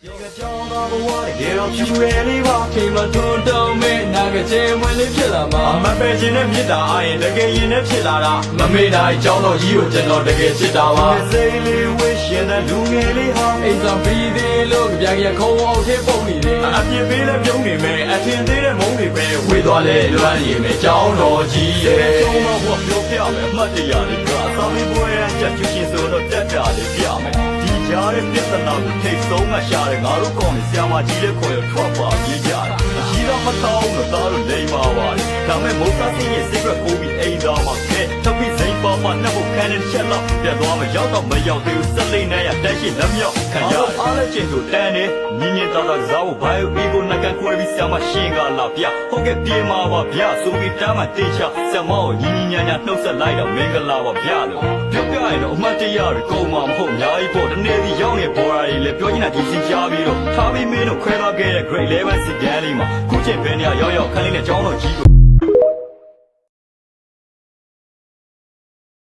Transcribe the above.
Yo que chong da bo wa de ge ro phu ye li ba khi ma thun tong me na ge chin mwen li phit la ma ma pe chin ne phit da a yin de ge yin ne phit la da ma me da ai chong lo ji ko chen lo de ge chit da ba sei li wish yin da lu nge li ha ai sa bi de lo ge bya ge khong out the pong ni de a pyin pe le pyong ni me a thin de de mong ni pe we twa le luan ni me chong lo ji ye chong lo ho pyo phya me mat de ya ni ga sa mi bwe ya chat chu chin so lo tat ta le phya meရှားတဲ့ပြဿနာကိုထိတ်ဆုံးမှရှားတယ်ငါတို့ကောင်းနေဆရာမကြီးလည်းခေါ်ရထွက်ပါပြေးကြတာကြီးတော့မတောင်းတော့သားတို့လိမ္မာပါတယ်ဒါမဲ့မိုးသားစင်းရဲ့ secret ကိုပြီးအိမ်သားမှာခဲတပိစိန်ပါပါနှက်ဖို့ခံတဲ့ချက်တော့ပြတ်သွားမရောက်တော့မရောက်သေးဘူးစက်လိမ့်နဲ့ရတက်ရှိလက်မြောက်ခံရအားလည်းကျင်တို့တန်းနေမြင်းမြင့်တော့ဇာဝဘိုင်ပြီးကိုနှကန်ခွဲပြီးဆရာမရှင်းကလာပြဟုတ်ကဲ့ပြေးမှာပါဗျဆိုပြီးတမ်းမှတေချဆရာမကိုညီညီညာညာနှုတ်ဆက်လိုက်တော့မင်္ဂလာပါဗျလို့ပြောပြရင်တော့အမှတ်တရတွေကုန်မှာမဟုတ်အများကြီးပေါ့တနေ့ဒီရောက်နေပေါ်လာတယ်လေပြောနေတာဒီစင်ချပြီးတော့ထားပြီးမင်းတို့ခွဲသွားခဲ့တဲ့ grade 11စစ်တန်းလေးမှာခုချိန်ပဲနေရောက်ခန်းလေးနဲ့ကျောင်းတော်ကြီးကို